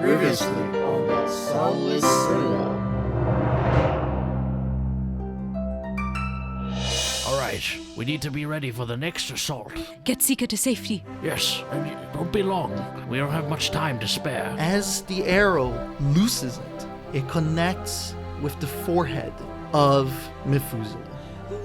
Previously on the Sunless Citadel. Alright, we need to be ready for the next assault. Get Seeker to safety. Yes, and it won't be long. We don't have much time to spare. As the arrow looses it, it connects with the forehead of Methuselah.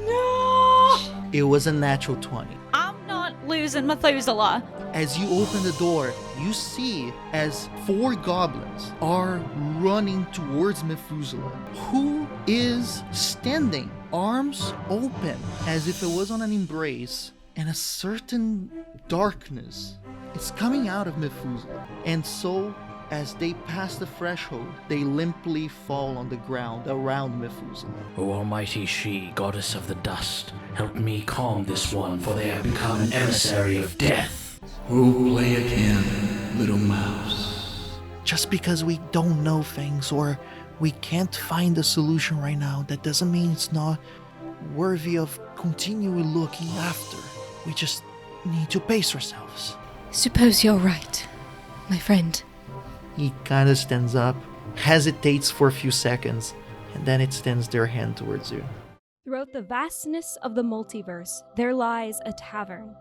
No! It was a natural 20. I'm not losing Methuselah. As you open the door, you see as 4 goblins are running towards Methuselah, who is standing, arms open, as if it was on an embrace, and a certain darkness is coming out of Methuselah. And so, as they pass the threshold, they limply fall on the ground around Methuselah. O almighty she, goddess of the dust, help me calm this one, for they have become an emissary of death. Who play again, little mouse? Just because we don't know things or we can't find a solution right now, that doesn't mean it's not worthy of continually looking after. We just need to pace ourselves. Suppose you're right, my friend. He kind of stands up, hesitates for a few seconds, and then extends their hand towards you. Throughout the vastness of the multiverse, there lies a tavern.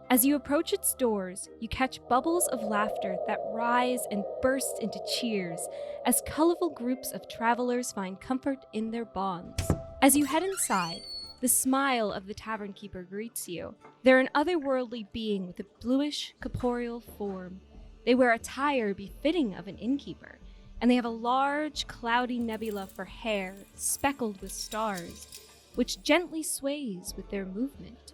As you approach its doors, you catch bubbles of laughter that rise and burst into cheers as colorful groups of travelers find comfort in their bonds. As you head inside, the smile of the tavern keeper greets you. They're an otherworldly being with a bluish, corporeal form. They wear attire befitting of an innkeeper, and they have a large, cloudy nebula for hair speckled with stars, which gently sways with their movement.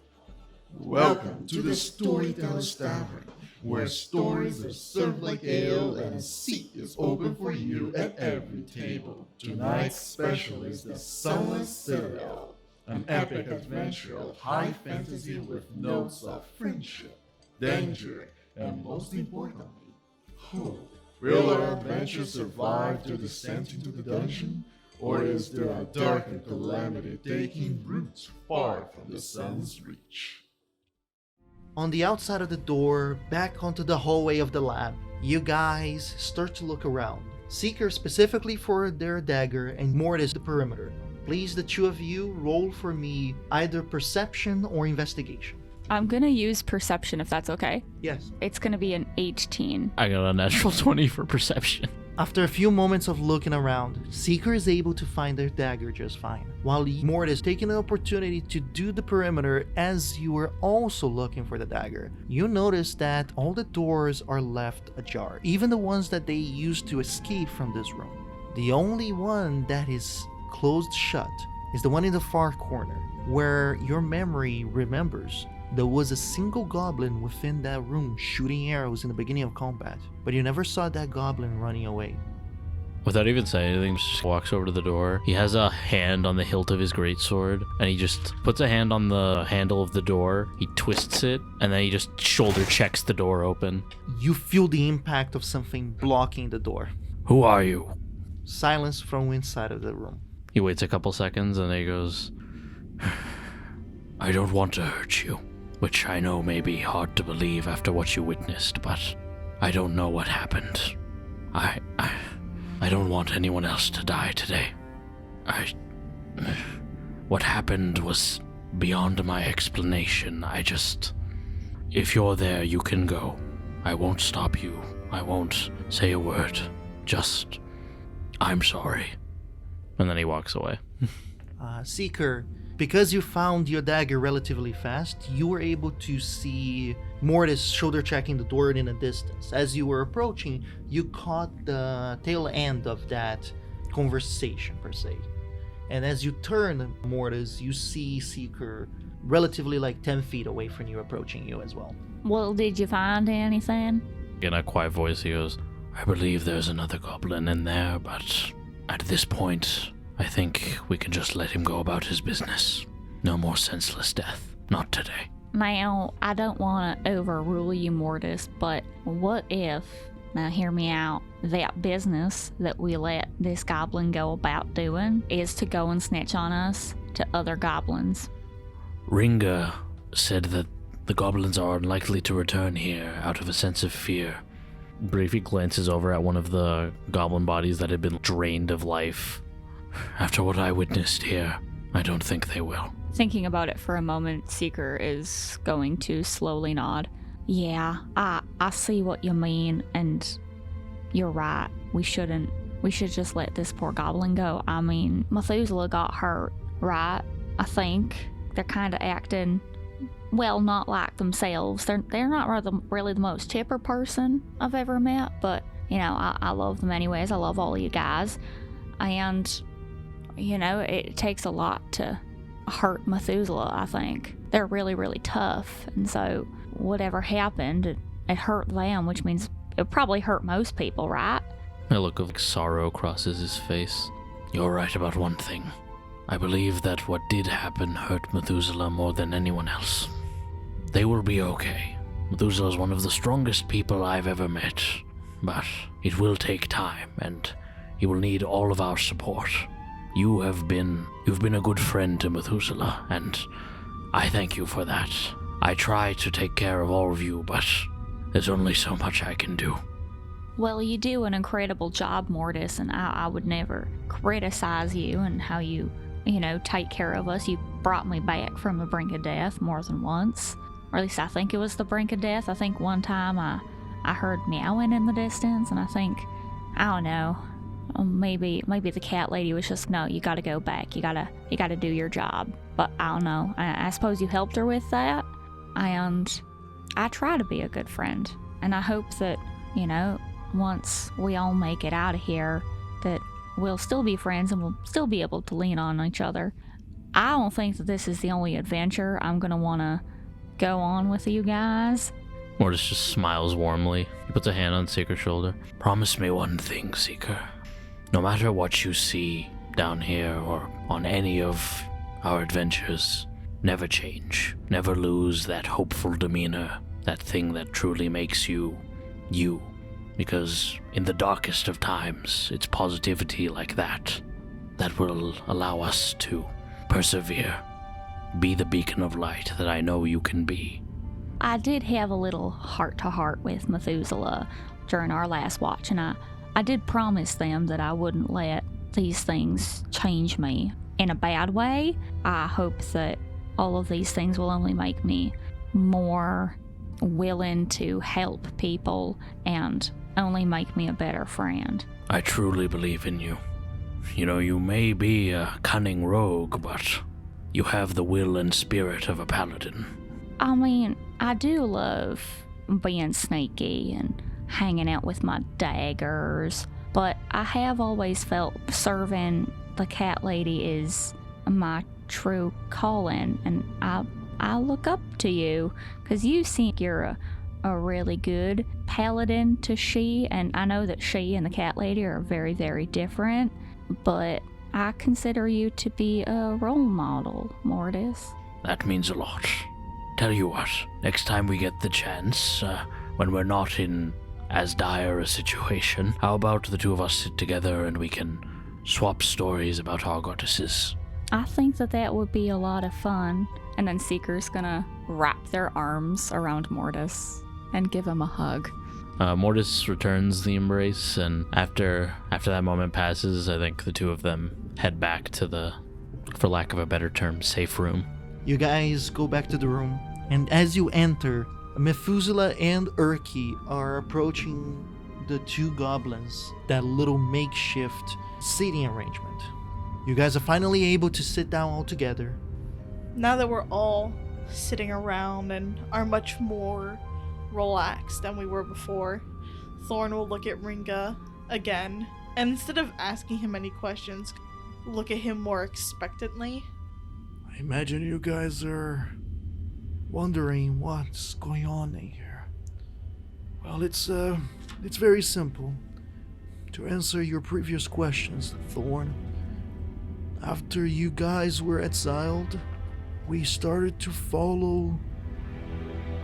Welcome to the Storyteller's Tavern, where stories are served like ale and a seat is open for you at every table. Tonight's special is the Sunless Citadel, an epic adventure of high fantasy with notes of friendship, danger, and most importantly, hope. Will our adventure survive the descent into the dungeon? Or is there a darker calamity taking root far from the sun's reach? On the outside of the door, back onto the hallway of the lab, you guys start to look around. Seeker specifically for their dagger and Mortis the perimeter. Please, the 2 of you, roll for me either perception or investigation. I'm gonna use perception if that's okay. Yes. It's gonna be an 18. I got a natural 20 for perception. After a few moments of looking around, Seeker is able to find their dagger just fine, while Mortis taking the opportunity to do the perimeter as you were also looking for the dagger. You notice that all the doors are left ajar, even the ones that they used to escape from this room. The only one that is closed shut is the one in the far corner, where your memory remembers there was a single goblin within that room shooting arrows in the beginning of combat, but you never saw that goblin running away. Without even saying anything, just walks over to the door. He has a hand on the hilt of his greatsword, and he just puts a hand on the handle of the door. He twists it, and then he just shoulder checks the door open. You feel the impact of something blocking the door. Who are you? Silence from inside of the room. He waits a couple seconds, and then he goes, I don't want to hurt you. Which I know may be hard to believe after what you witnessed, but I don't know what happened. I don't want anyone else to die today. What happened was beyond my explanation. If you're there, you can go. I won't stop you. I won't say a word. Just, I'm sorry. And then he walks away. Seeker, because you found your dagger relatively fast, you were able to see Mortis shoulder checking the door in a distance. As you were approaching, you caught the tail end of that conversation, per se. And as you turn, Mortis, you see Seeker relatively like 10 feet away from you, approaching you as well. Well, did you find anything? In a quiet voice, he goes, I believe there's another goblin in there, but at this point, I think we can just let him go about his business. No more senseless death. Not today. Now, I don't want to overrule you, Mortis, but what if, now hear me out, that business that we let this goblin go about doing is to go and snitch on us to other goblins? Ringa said that the goblins are unlikely to return here out of a sense of fear. briefly glances over at one of the goblin bodies that had been drained of life. After what I witnessed here, I don't think they will. Thinking about it for a moment, Seeker is going to slowly nod. Yeah, I see what you mean, and you're right. We should just let this poor goblin go. I mean, Methuselah got hurt, right? I think they're kind of acting, well, not like themselves. They're not really the most chipper person I've ever met, but, you know, I love them anyways. I love all of you guys. And, you know, it takes a lot to hurt Methuselah, I think. They're really, really tough, and so whatever happened, it hurt them, which means it probably hurt most people, right? A look of sorrow crosses his face. You're right about one thing. I believe that what did happen hurt Methuselah more than anyone else. They will be okay. Methuselah is one of the strongest people I've ever met, but it will take time, and he will need all of our support. You've been a good friend to Methuselah, and I thank you for that. I try to take care of all of you, but there's only so much I can do. Well, you do an incredible job, Mortis, and I would never criticize you and how you take care of us. You brought me back from the brink of death more than once. Or at least I think it was the brink of death. I think one time I heard meowing in the distance, and I think, I don't know, maybe the cat lady was just, no, you gotta go back. You gotta do your job. But I don't know. I suppose you helped her with that. And I try to be a good friend. And I hope that, once we all make it out of here, that we'll still be friends and we'll still be able to lean on each other. I don't think that this is the only adventure I'm gonna wanna go on with you guys. Mortis just smiles warmly. He puts a hand on Seeker's shoulder. Promise me one thing, Seeker. No matter what you see down here or on any of our adventures, never change. Never lose that hopeful demeanor, that thing that truly makes you, you. Because in the darkest of times, it's positivity like that that will allow us to persevere. Be the beacon of light that I know you can be. I did have a little heart-to-heart with Methuselah during our last watch, and I did promise them that I wouldn't let these things change me in a bad way. I hope that all of these things will only make me more willing to help people and only make me a better friend. I truly believe in you. You may be a cunning rogue, but you have the will and spirit of a paladin. I mean, I do love being sneaky and hanging out with my daggers, but I have always felt serving the cat lady is my true calling, and I look up to you because you seem you're a really good paladin to she, and I know that she and the cat lady are very, very different, but I consider you to be a role model, Mortis. That means a lot. Tell you what, next time we get the chance, when we're not in as dire a situation, how about the two of us sit together and we can swap stories about our goddesses? I think that would be a lot of fun. And then Seeker's gonna wrap their arms around Mortis and give him a hug. Mortis returns the embrace, and after that moment passes, I think the two of them head back to the, for lack of a better term, safe room. You guys go back to the room, and as you enter, Methuselah and Urki are approaching the two goblins, that little makeshift seating arrangement. You guys are finally able to sit down all together. Now that we're all sitting around and are much more relaxed than we were before, Thorn will look at Ringa again, and instead of asking him any questions, look at him more expectantly. I imagine you guys are wondering what's going on in here. Well, it's very simple. To answer your previous questions, Thorn, after you guys were exiled, we started to follow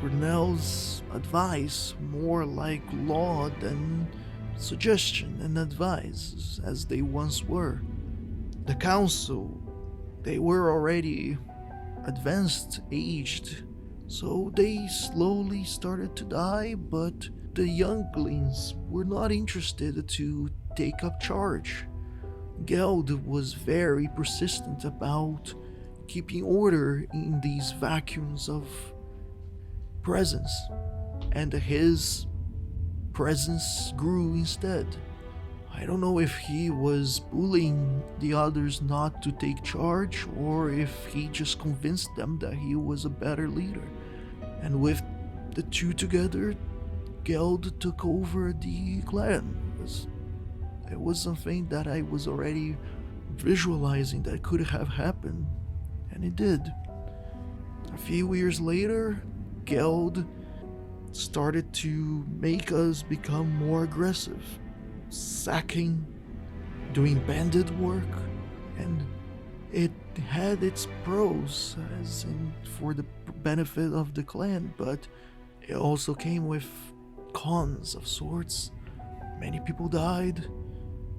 Grinnell's advice more like law than suggestion and advice as they once were. The council, they were already advanced aged, so they slowly started to die, but the younglings were not interested to take up charge. Geld was very persistent about keeping order in these vacuums of presence, and his presence grew instead. I don't know if he was bullying the others not to take charge, or if he just convinced them that he was a better leader. And with the two together, Geld took over the clan. It was something that I was already visualizing that could have happened, and it did. A few years later, Geld started to make us become more aggressive, sacking, doing bandit work, and it had its pros, as in for the benefit of the clan, but it also came with cons of sorts. Many people died,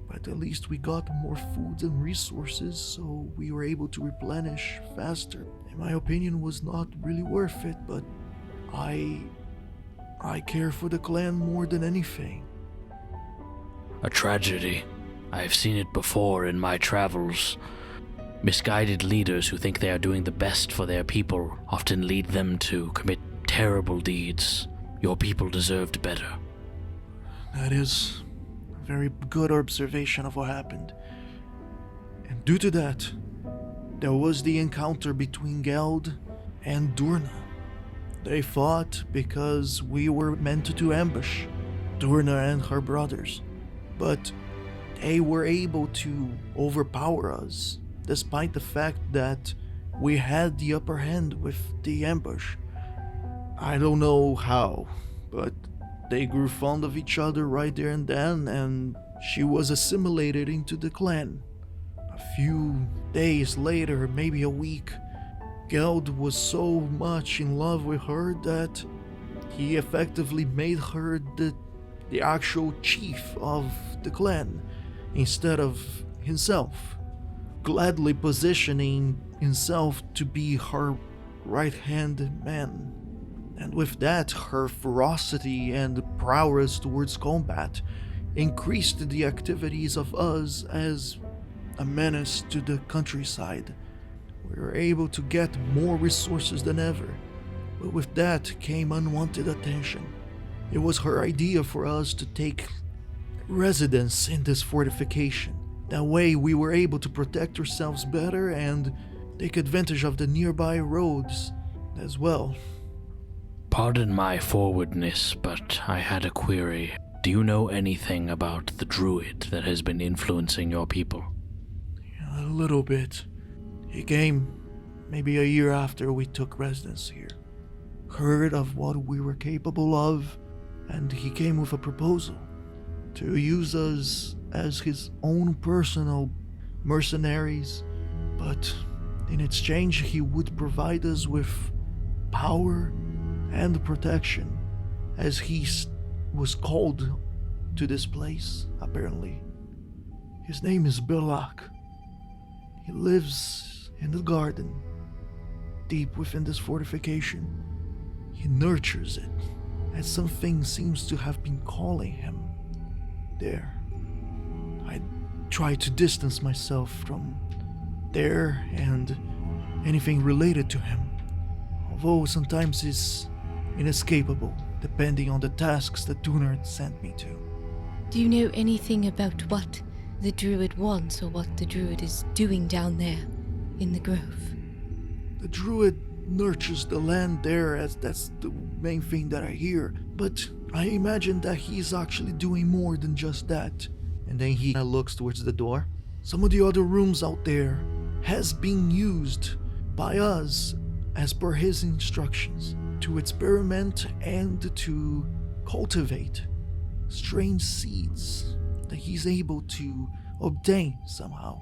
but at least we got more food and resources, so we were able to replenish faster. In my opinion, was not really worth it, but I care for the clan more than anything. A tragedy. I've seen it before in my travels. Misguided leaders who think they are doing the best for their people often lead them to commit terrible deeds. Your people deserved better. That is a very good observation of what happened. And due to that, there was the encounter between Geld and Durna. They fought because we were meant to ambush Durna and her brothers, but they were able to overpower us, despite the fact that we had the upper hand with the ambush. I don't know how, but they grew fond of each other right there and then, and she was assimilated into the clan. A few days later, maybe a week, Geld was so much in love with her that he effectively made her the actual chief of the clan instead of himself, gladly positioning himself to be her right-hand man. And with that, her ferocity and prowess towards combat increased the activities of us as a menace to the countryside. We were able to get more resources than ever, but with that came unwanted attention. It was her idea for us to take residence in this fortification. That way we were able to protect ourselves better and take advantage of the nearby roads as well. Pardon my forwardness, but I had a query. Do you know anything about the druid that has been influencing your people? A little bit. He came maybe a year after we took residence here. Heard of what we were capable of, and he came with a proposal to use us as his own personal mercenaries, but in exchange he would provide us with power and protection, as he was called to this place, apparently. His name is Belak. He lives in the garden, deep within this fortification. He nurtures it, as something seems to have been calling him there. I try to distance myself from there and anything related to him, although sometimes it's inescapable, depending on the tasks that Dunard sent me to. Do you know anything about what the druid wants or what the druid is doing down there in the grove? The druid nurtures the land there, as that's the main thing that I hear, but I imagine that he's actually doing more than just that. And then he looks towards the door. Some of the other rooms out there has been used by us as per his instructions to experiment and to cultivate strange seeds that he's able to obtain somehow.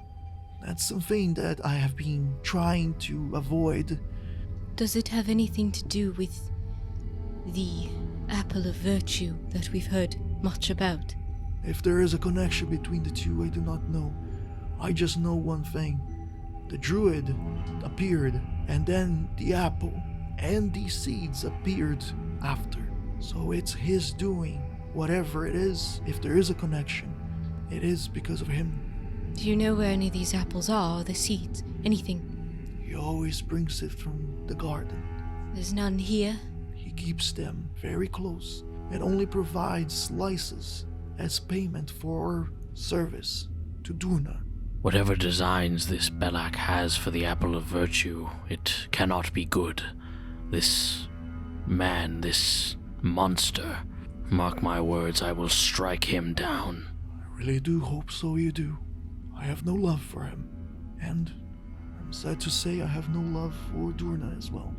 That's something that I have been trying to avoid. Does it have anything to do with the apple of virtue that we've heard much about? If there is a connection between the two, I do not know. I just know one thing. The druid appeared, and then the apple and the seeds appeared after. So it's his doing whatever it is, if there is a connection, it is because of him. Do you know where any of these apples are, or the seeds? Anything? He always brings it from the garden. There's none here? He keeps them very close and only provides slices as payment for service to Durna. Whatever designs this Belak has for the Apple of Virtue, it cannot be good. This man, this monster, mark my words, I will strike him down. I really do hope so you do. I have no love for him, and I'm sad to say I have no love for Durna as well.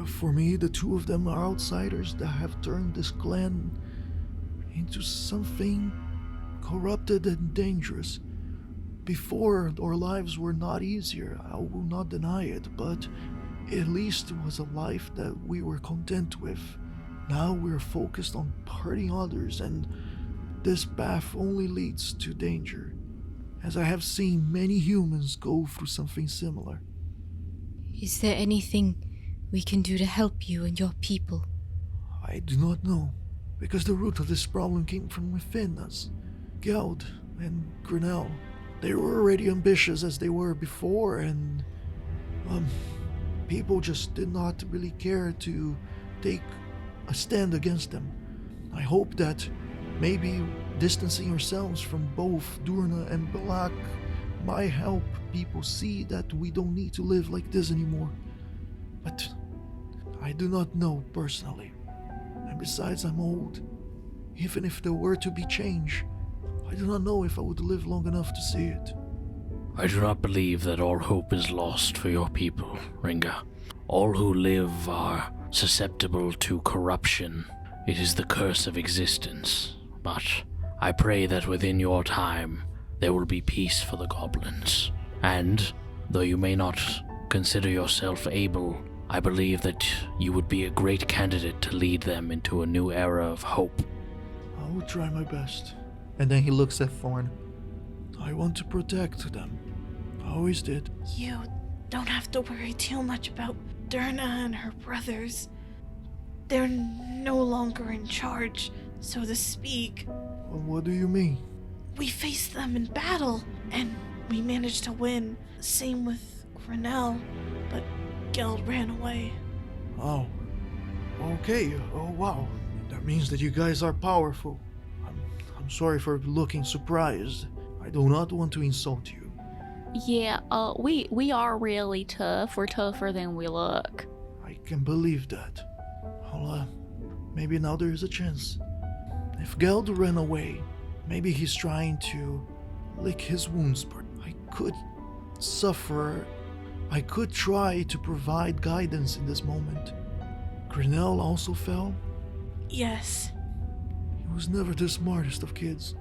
For me, the two of them are outsiders that have turned this clan into something corrupted and dangerous. Before, our lives were not easier, I will not deny it, but at least it was a life that we were content with. Now we're focused on hurting others, and this path only leads to danger, as I have seen many humans go through something similar. Is there anything we can do to help you and your people? I do not know, because the root of this problem came from within us. Geld and Grinnell, they were already ambitious as they were before, and people just did not really care to take a stand against them. I hope that maybe distancing ourselves from both Durna and Belak might help people see that we don't need to live like this anymore. But I do not know personally. And besides, I'm old. Even if there were to be change, I do not know if I would live long enough to see it. I do not believe that all hope is lost for your people, Ringa. All who live are susceptible to corruption. It is the curse of existence. But I pray that within your time, there will be peace for the goblins. And, though you may not consider yourself able, I believe that you would be a great candidate to lead them into a new era of hope. I will try my best. And then he looks at Thorn. I want to protect them. I always did. You don't have to worry too much about Durna and her brothers. They're no longer in charge, so to speak. Well, what do you mean? We faced them in battle, and we managed to win. Same with Grinnell, but Geld ran away. Oh. Okay. Oh, wow. That means that you guys are powerful. I'm sorry for looking surprised. I do not want to insult you. Yeah, we are really tough. We're tougher than we look. I can believe that. Well, maybe now there is a chance. If Geld ran away, maybe he's trying to lick his wounds, but I could suffer. I could try to provide guidance in this moment. Grinnell also fell? Yes. He was never the smartest of kids.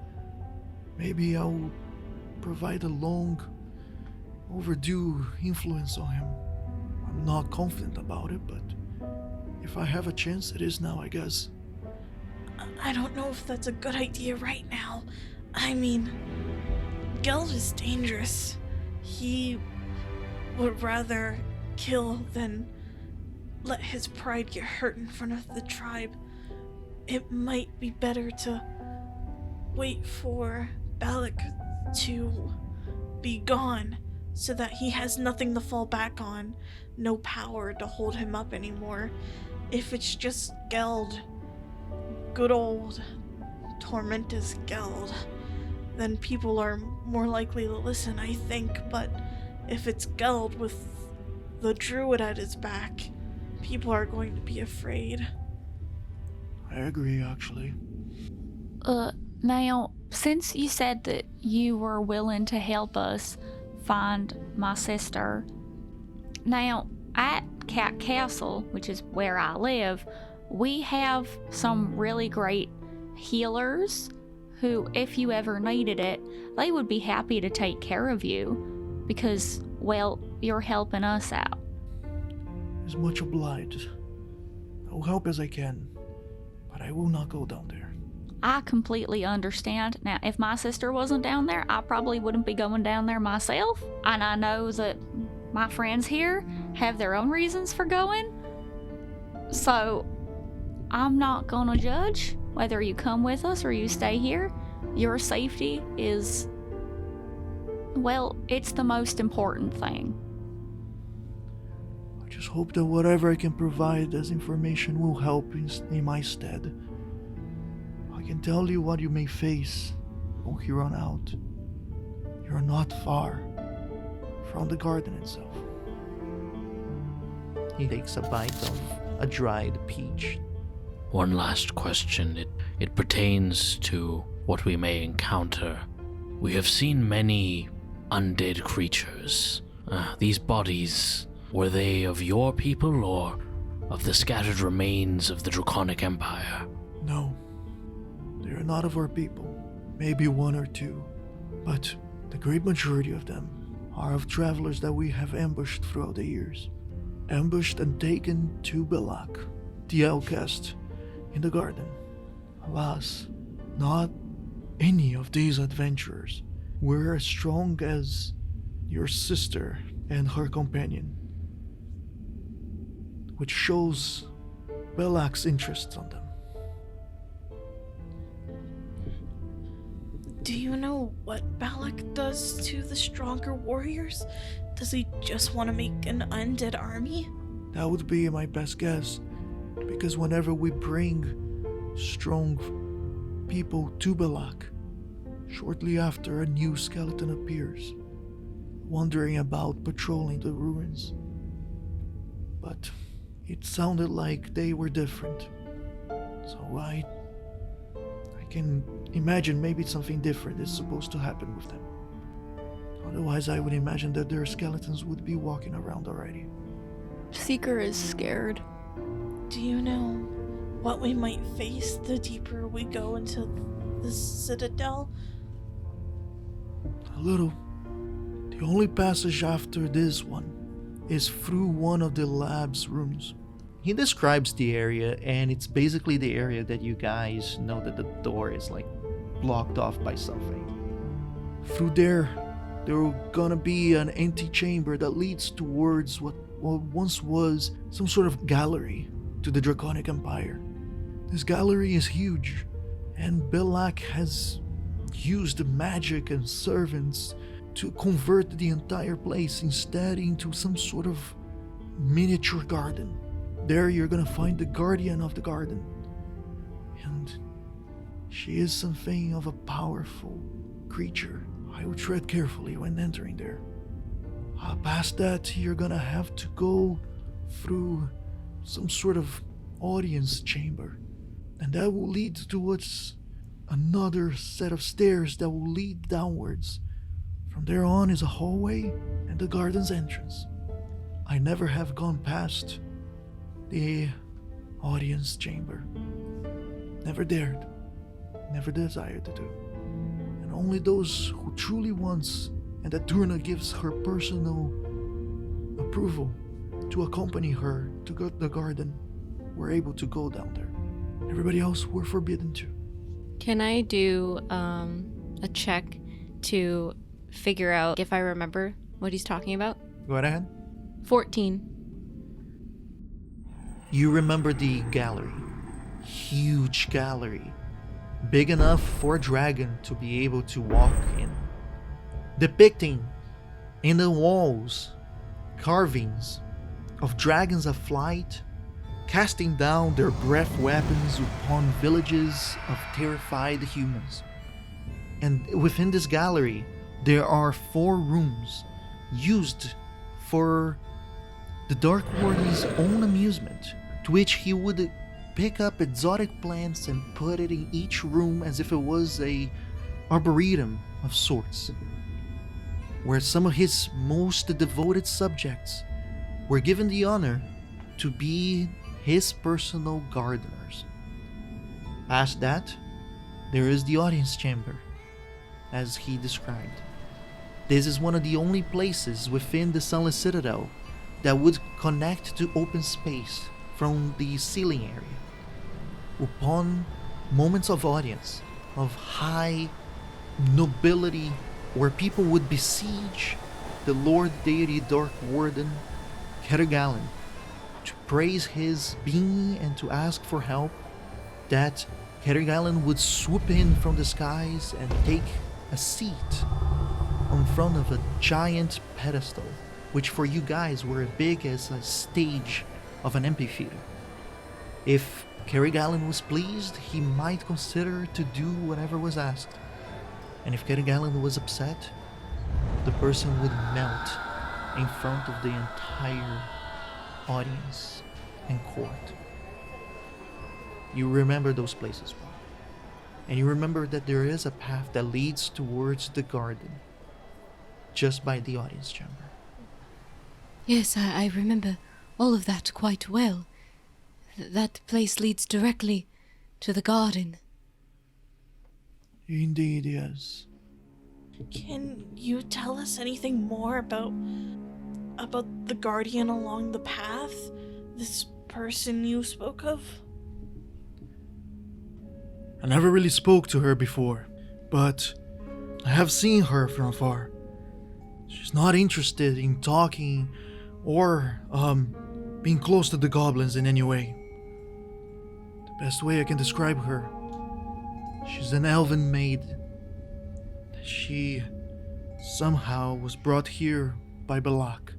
Maybe I'll provide a long overdue influence on him. I'm not confident about it, but if I have a chance, it is now, I guess. I don't know if that's a good idea right now. I mean, Geld is dangerous. He would rather kill than let his pride get hurt in front of the tribe. It might be better to wait for Balak to be gone so that he has nothing to fall back on, no power to hold him up anymore. If it's just Geld, good old tormentous Geld, then people are more likely to listen, I think. But if it's Geld with the druid at his back, people are going to be afraid. I agree, actually. Now, since you said that you were willing to help us find my sister, now, at Cat Castle, which is where I live, we have some really great healers who, if you ever needed it, they would be happy to take care of you because, well, you're helping us out. Is much obliged. I will help as I can, but I will not go down there. I completely understand. Now, if my sister wasn't down there, I probably wouldn't be going down there myself. And I know that my friends here have their own reasons for going. So, I'm not gonna judge. whether you come with us or you stay here, your safety is, well, it's the most important thing. I just hope that whatever I can provide as information will help in my stead. I can tell you what you may face from here on out. You're not far from the garden itself. He takes a bite of a dried peach. One last question. It pertains to what we may encounter. We have seen many undead creatures. These bodies, were they of your people or of the scattered remains of the Draconic Empire? No, they are not of our people. Maybe one or two, but the great majority of them are of travelers that we have ambushed throughout the years. Ambushed and taken to Belak, the outcast in the garden. Alas, not any of these adventurers were as strong as your sister and her companion, which shows Belak's interest on them. Do you know what Balak does to the stronger warriors? Does he just want to make an undead army? That would be my best guess, because whenever we bring strong people to Belak, shortly after a new skeleton appears, wandering about patrolling the ruins. But it sounded like they were different, so I can imagine maybe something different is supposed to happen with them. Otherwise, I would imagine that their skeletons would be walking around already. Seeker is scared. Do you know what we might face the deeper we go into the Citadel? A little. The only passage after this one is through one of the lab's rooms. He describes the area, and it's basically the area that you guys know that the door is like blocked off by something. Through there gonna be an empty chamber that leads towards what once was some sort of gallery to the Draconic Empire. This gallery is huge, and Belak has used magic and servants to convert the entire place instead into some sort of miniature garden. There you're gonna find the guardian of the garden, and she is something of a powerful creature. I would tread carefully when entering there. Past that, you're gonna have to go through some sort of audience chamber, and that will lead towards another set of stairs that will lead downwards. From there on is a hallway and the garden's entrance. I never have gone past the audience chamber. Never dared, never desired to do. And only those who truly wants, and that Durna gives her personal approval to accompany her to the garden, were able to go down there. Everybody else were forbidden to. Can I do a check to figure out if I remember what he's talking about? Go right ahead. 14. You remember the gallery. Huge gallery. Big enough for a dragon to be able to walk in. Depicting in the walls carvings of dragons aflight, casting down their breath weapons upon villages of terrified humans. And within this gallery, there are 4 rooms used for the Dark Warden's own amusement, to which he would pick up exotic plants and put it in each room as if it was a arboretum of sorts, where some of his most devoted subjects were given the honor to be his personal gardeners. Past that, there is the audience chamber, as he described. This is one of the only places within the Sunless Citadel that would connect to open space from the ceiling area. Upon moments of audience, of high nobility, where people would besiege the Lord Deity Dark Warden, Kettergallen, to praise his being and to ask for help, that Kerrigallen would swoop in from the skies and take a seat in front of a giant pedestal, which for you guys were big as a stage of an amphitheater. If Kerrigallen was pleased, he might consider to do whatever was asked. And if Kerrigallen was upset, the person would melt in front of the entire audience and court. You remember those places well. And you remember that there is a path that leads towards the garden, just by the audience chamber. Yes, I remember all of that quite well. That place leads directly to the garden. Indeed, yes. Can you tell us anything more about the guardian along the path? This person you spoke of? I never really spoke to her before, but I have seen her from afar. She's not interested in talking or being close to the goblins in any way. The best way I can describe her, she's an elven maid. She somehow was brought here by Balak.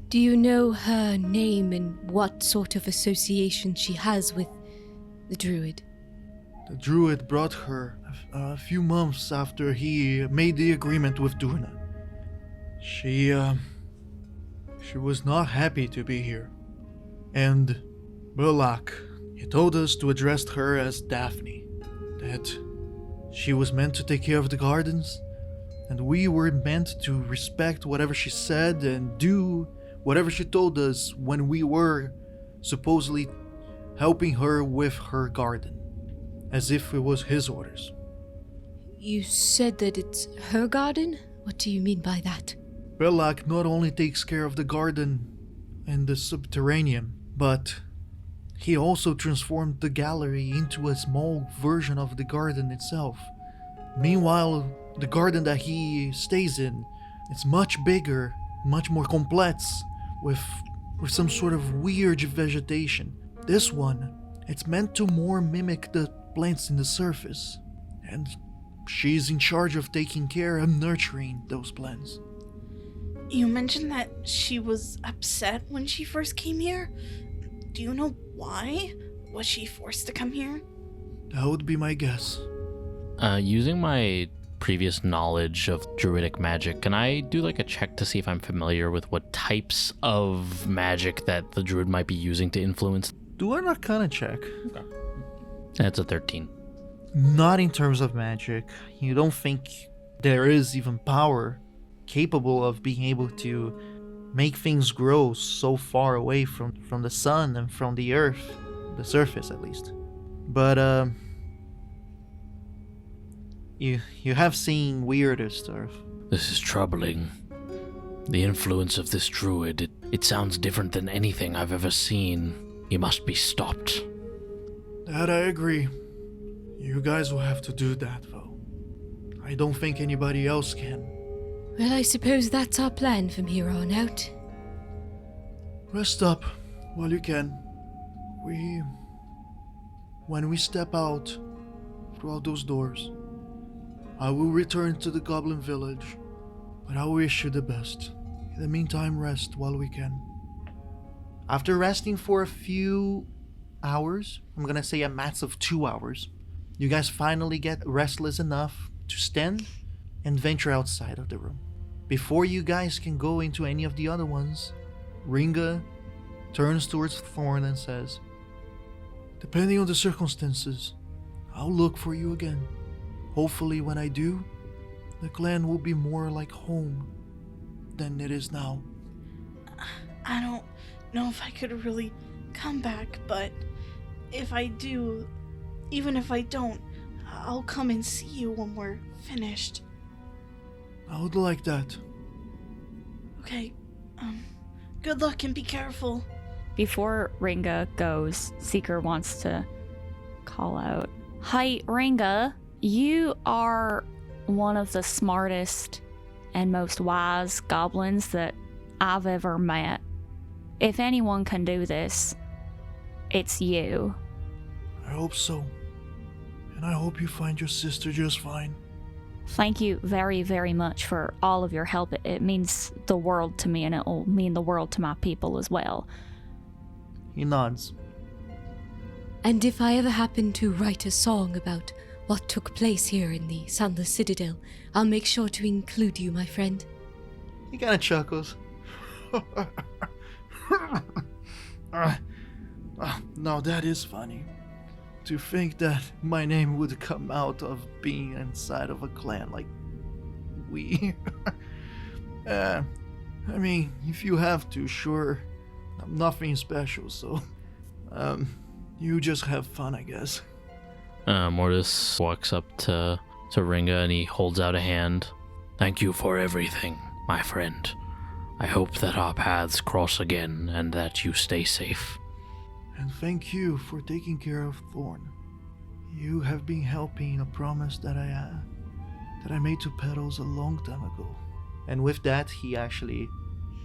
Do you know her name and what sort of association she has with the druid? The druid brought her a few months after he made the agreement with Durna. She was not happy to be here. And Balak, he told us to address her as Daphne, that she was meant to take care of the gardens, and we were meant to respect whatever she said and do whatever she told us when we were supposedly helping her with her garden, as if it was his orders. You said that it's her garden? What do you mean by that? Belak not only takes care of the garden and the subterranean, but he also transformed the gallery into a small version of the garden itself. Meanwhile, the garden that he stays in, it's much bigger, much more complex, with some sort of weird vegetation. This one, it's meant to more mimic the plants in the surface, and she's in charge of taking care and nurturing those plants. You mentioned that she was upset when she first came here. Do you know why? Was she forced to come here? That would be my guess. Using my previous knowledge of druidic magic, can I do like a check to see if I'm familiar with what types of magic that the druid might be using to influence? Do an Arcana check. Okay. That's a 13. Not in terms of magic. You don't think there is even power capable of being able to make things grow so far away from the sun and from the earth, the surface at least. But you have seen weirder stuff. This is troubling. The influence of this druid, it sounds different than anything I've ever seen. He must be stopped. That I agree. You guys will have to do that, though. I don't think anybody else can. Well, I suppose that's our plan from here on out. Rest up while you can. When we step out through those doors, I will return to the goblin village, but I wish you the best. In the meantime, rest while we can. After resting for a few hours, I'm gonna say a max of 2 hours, you guys finally get restless enough to stand and venture outside of the room. Before you guys can go into any of the other ones, Ringa turns towards Thorn and says, Depending on the circumstances, I'll look for you again. Hopefully when I do, the clan will be more like home than it is now. I don't know if I could really come back, but if I do, even if I don't, I'll come and see you when we're finished. I would like that. Okay, good luck and be careful. Before Ringa goes, Seeker wants to call out, Hi, Ringa. You are one of the smartest and most wise goblins that I've ever met. If anyone can do this, it's you. I hope so. And I hope you find your sister just fine. Thank you very, very much for all of your help. It means the world to me, and it will mean the world to my people as well. He nods. And if I ever happen to write a song about what took place here in the Sunless Citadel, I'll make sure to include you, my friend. He kind of chuckles. Now that is funny. To think that my name would come out of being inside of a clan like we. I mean, if you have to, sure. I'm nothing special, so you just have fun, I guess. Mortis walks up to Ringa and he holds out a hand. Thank you for everything, my friend. I hope that our paths cross again and that you stay safe. And thank you for taking care of Thorn. You have been helping a promise that I made to Petals a long time ago. And with that, he actually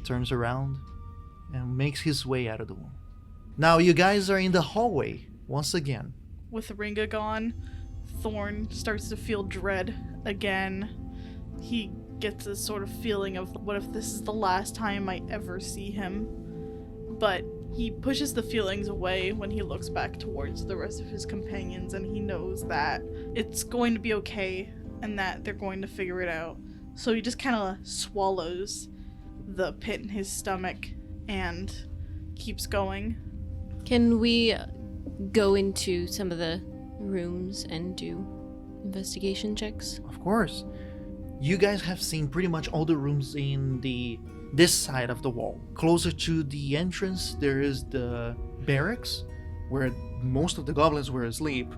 turns around and makes his way out of the room. Now you guys are in the hallway once again. With Ringa gone, Thorn starts to feel dread again. He gets this sort of feeling of, what if this is the last time I ever see him? But he pushes the feelings away when he looks back towards the rest of his companions, and he knows that it's going to be okay and that they're going to figure it out. So he just kind of swallows the pit in his stomach and keeps going. Can we go into some of the rooms and do investigation checks? Of course. You guys have seen pretty much all the rooms in this side of the wall. Closer to the entrance, there is the barracks, where most of the goblins were asleep.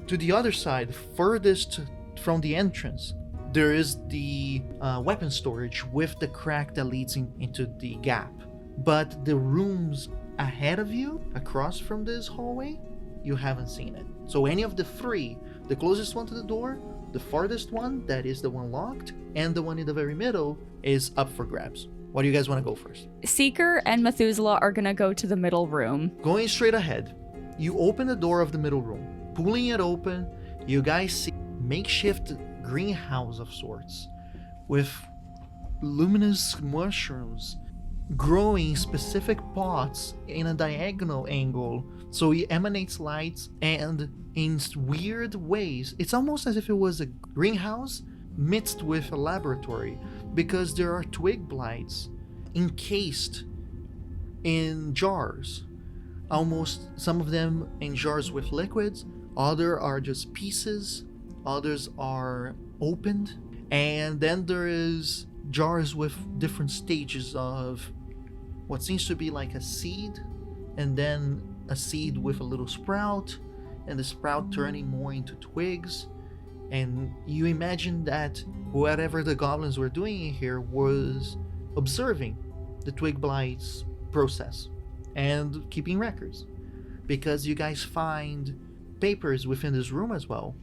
To the other side, furthest from the entrance, there is the weapon storage with the crack that leads into the gap. But the rooms ahead of you, across from this hallway, you haven't seen it. So any of the three, the closest one to the door, the farthest one, that is the one locked, and the one in the very middle is up for grabs. What do you guys want to go first? Seeker and Methuselah are gonna go to the middle room. Going straight ahead, you open the door of the middle room. Pulling it open, you guys see a makeshift greenhouse of sorts with luminous mushrooms growing specific pots in a diagonal angle, so it emanates lights, and in weird ways it's almost as if it was a greenhouse mixed with a laboratory, because there are twig blights encased in jars, almost some of them in jars with liquids, other are just pieces, others are opened, and then there is jars with different stages of what seems to be like a seed, and then a seed with a little sprout, and the sprout turning more into twigs. And you imagine that whatever the goblins were doing in here was observing the twig blights process and keeping records, because you guys find papers within this room as well,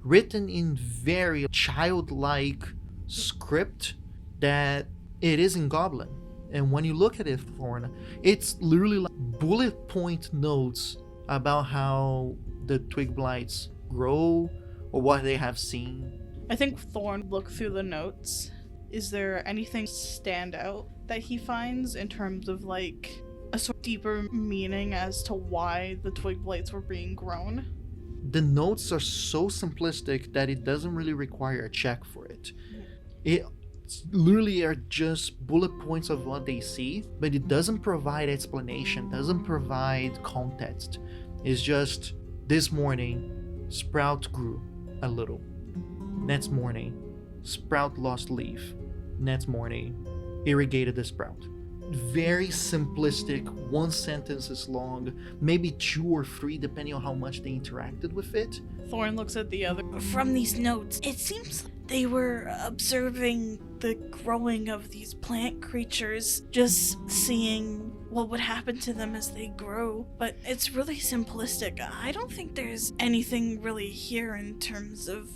written in very childlike script that it is in Goblin. And when you look at it, Thorn, it's literally like bullet point notes about how the twig blights grow or what they have seen. I think Thorn looked through the notes. Is there anything stand out that he finds in terms of like a sort of deeper meaning as to why the twig blights were being grown? The notes are so simplistic that it doesn't really require a check for it. It literally are just bullet points of what they see, but it doesn't provide explanation, doesn't provide context. It's just, this morning, sprout grew a little. Next morning, sprout lost leaf. Next morning, irrigated the sprout. Very simplistic, one sentence is long, maybe 2 or 3 depending on how much they interacted with it. Thorn looks at the other. From these notes, it seems they were observing the growing of these plant creatures, just seeing what would happen to them as they grow. But it's really simplistic. I don't think there's anything really here in terms of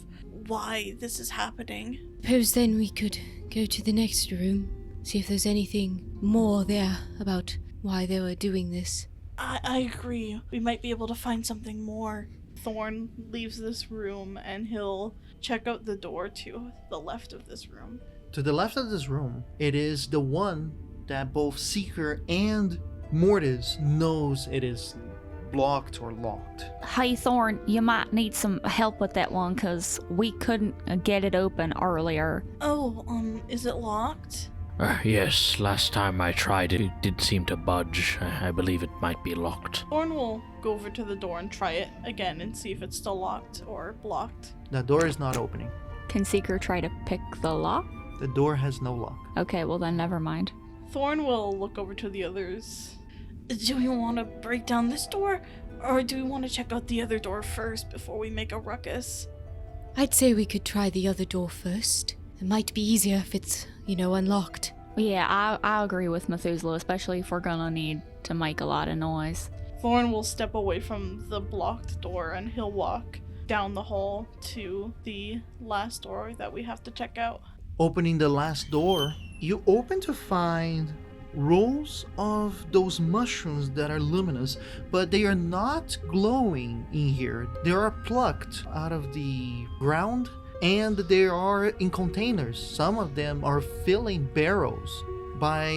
why this is happening. Suppose then we could go to the next room, see if there's anything more there about why they were doing this. I agree. We might be able to find something more. Thorn leaves this room and he'll check out the door to the left of this room. To the left of this room, it is the one that both Seeker and Mortis knows it is blocked or locked. Hey, Thorn, you might need some help with that one, because we couldn't get it open earlier. Oh, is it locked? Yes, last time I tried it did seem to budge. I believe it might be locked. Thorn will go over to the door and try it again and see if it's still locked or blocked. The door is not opening. Can Seeker try to pick the lock? The door has no lock. Okay, well then never mind. Thorn will look over to the others. Do we want to break down this door, or do we want to check out the other door first before we make a ruckus? I'd say we could try the other door first. It might be easier if it's, unlocked. Yeah, I agree with Methuselah, especially if we're gonna need to make a lot of noise. Thorn will step away from the blocked door and he'll walk down the hall to the last door that we have to check out. Opening the last door, you open to find rows of those mushrooms that are luminous, but they are not glowing in here. They are plucked out of the ground and they are in containers. Some of them are filling barrels by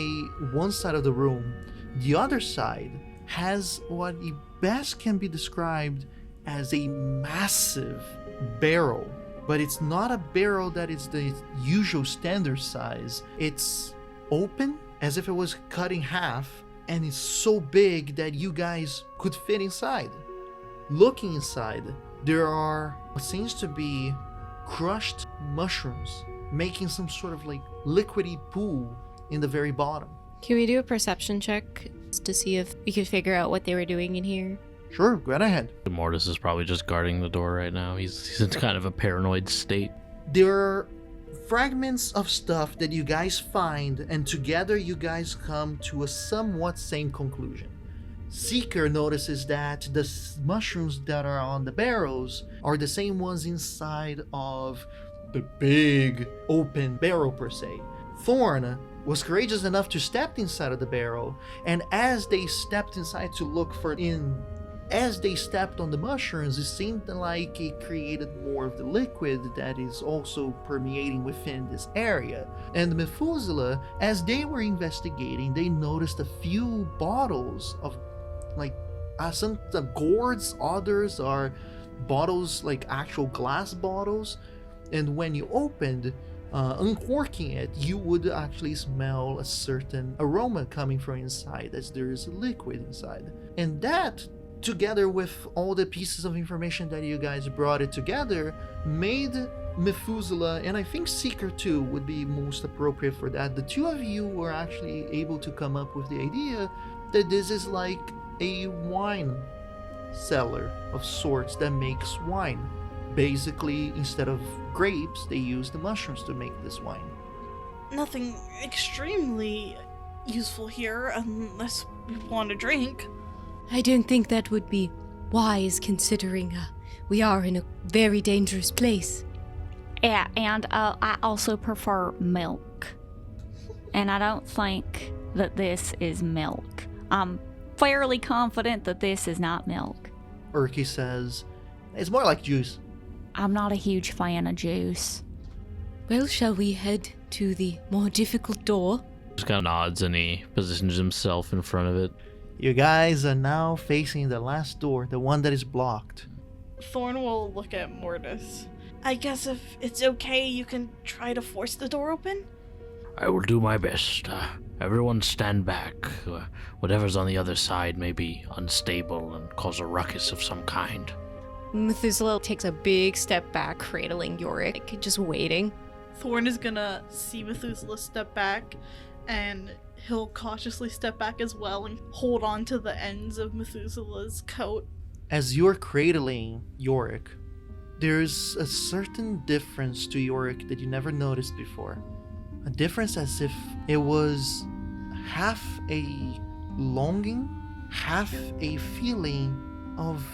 one side of the room. The other side has what best can be described as a massive barrel, but it's not a barrel that is the usual standard size. It's open as if it was cut in half, and it's so big that you guys could fit inside. Looking inside, there are what seems to be crushed mushrooms making some sort of liquidy pool in the very bottom. Can we do a perception check to see if we could figure out what they were doing in here? Sure, go right ahead. Mortis is probably just guarding the door right now. He's in kind of a paranoid state. There are fragments of stuff that you guys find, and together you guys come to a somewhat same conclusion. Seeker notices that the mushrooms that are on the barrels are the same ones inside of the big open barrel per se. Thorn was courageous enough to step inside of the barrel, and as they stepped inside to look as they stepped on the mushrooms, it seemed like it created more of the liquid that is also permeating within this area. And Methuselah, as they were investigating, they noticed a few bottles of some gourds, others are bottles actual glass bottles, and when you opened, uncorking it, you would actually smell a certain aroma coming from inside, as there is a liquid inside. And that, together with all the pieces of information that you guys brought it together, made Methuselah, and I think Seeker too would be most appropriate for that. The two of you were actually able to come up with the idea that this is like a wine cellar of sorts that makes wine. Basically, instead of grapes, they use the mushrooms to make this wine. Nothing extremely useful here unless we want to drink. I don't think that would be wise, considering we are in a very dangerous place. Yeah, and I also prefer milk. And I don't think that this is milk. I'm fairly confident that this is not milk. Urki says, it's more like juice. I'm not a huge fan of juice. Well, shall we head to the more difficult door? Just kind of nods and he positions himself in front of it. You guys are now facing the last door, the one that is blocked. Thorn will look at Mortis. I guess if it's okay, you can try to force the door open? I will do my best. Everyone stand back. Whatever's on the other side may be unstable and cause a ruckus of some kind. Methuselah takes a big step back, cradling Yorick, just waiting. Thorn is gonna see Methuselah step back, and he'll cautiously step back as well and hold on to the ends of Methuselah's coat. As you're cradling Yorick, there's a certain difference to Yorick that you never noticed before. A difference as if it was half a longing, half a feeling of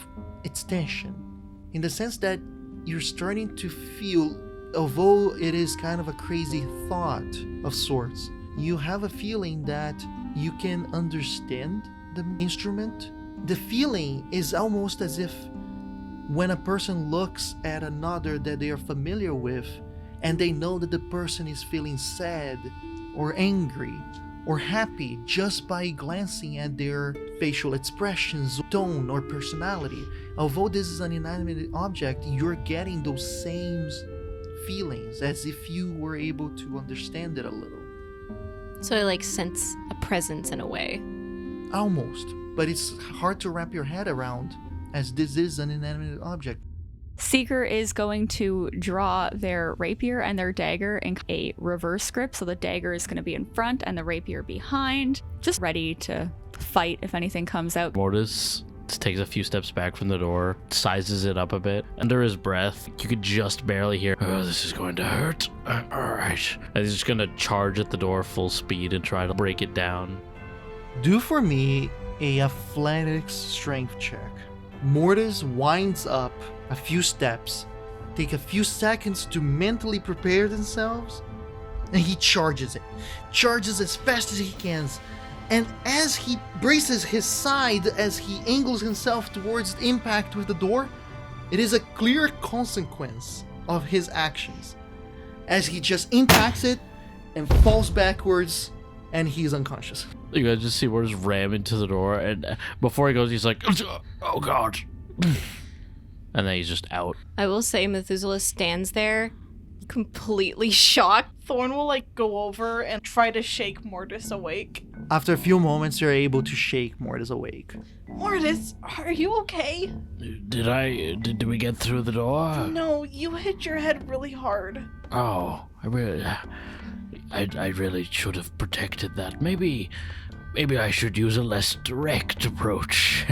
its tension. In the sense that you're starting to feel, although it is kind of a crazy thought of sorts, you have a feeling that you can understand the instrument. The feeling is almost as if when a person looks at another that they are familiar with and they know that the person is feeling sad or angry or happy just by glancing at their facial expressions, tone, or personality. Although this is an inanimate object, you're getting those same feelings as if you were able to understand it a little. So I like sense a presence in a way. Almost, but it's hard to wrap your head around as this is an inanimate object. Seeker is going to draw their rapier and their dagger in a reverse grip, so the dagger is going to be in front and the rapier behind, just ready to fight if anything comes out. Mortis takes a few steps back from the door, sizes it up a bit. Under his breath, you could just barely hear, "Oh, this is going to hurt. Alright." And he's just going to charge at the door full speed and try to break it down. Do for me a athletics strength check. Mortis winds up a few steps, take a few seconds to mentally prepare themselves, and he charges as fast as he can. And as he braces his side, as he angles himself towards the impact with the door, it is a clear consequence of his actions, as he just impacts it and falls backwards, and he is unconscious. You guys just see Mortis ram into the door, and before he goes, he's like, "Oh god." And then he's just out. I will say Methuselah stands there, completely shocked. Thorn will like go over and try to shake Mortis awake. After a few moments, you're able to shake Mortis awake. Mortis, are you okay? Did we get through the door? No, you hit your head really hard. Oh, I really should have protected that. Maybe I should use a less direct approach.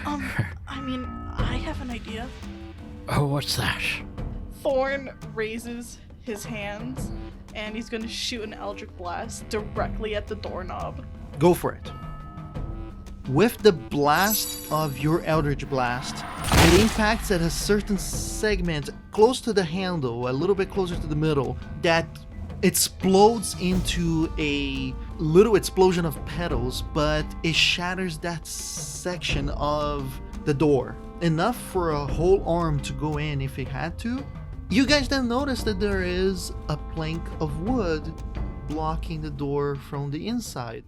I mean, I have an idea. Oh, what's that? Thorn raises his hands, and he's going to shoot an Eldritch Blast directly at the doorknob. Go for it. With the blast of your Eldritch Blast, it impacts at a certain segment close to the handle, a little bit closer to the middle, that explodes into a little explosion of petals, but it shatters that section of the door. Enough for a whole arm to go in if it had to. You guys then notice that there is a plank of wood blocking the door from the inside.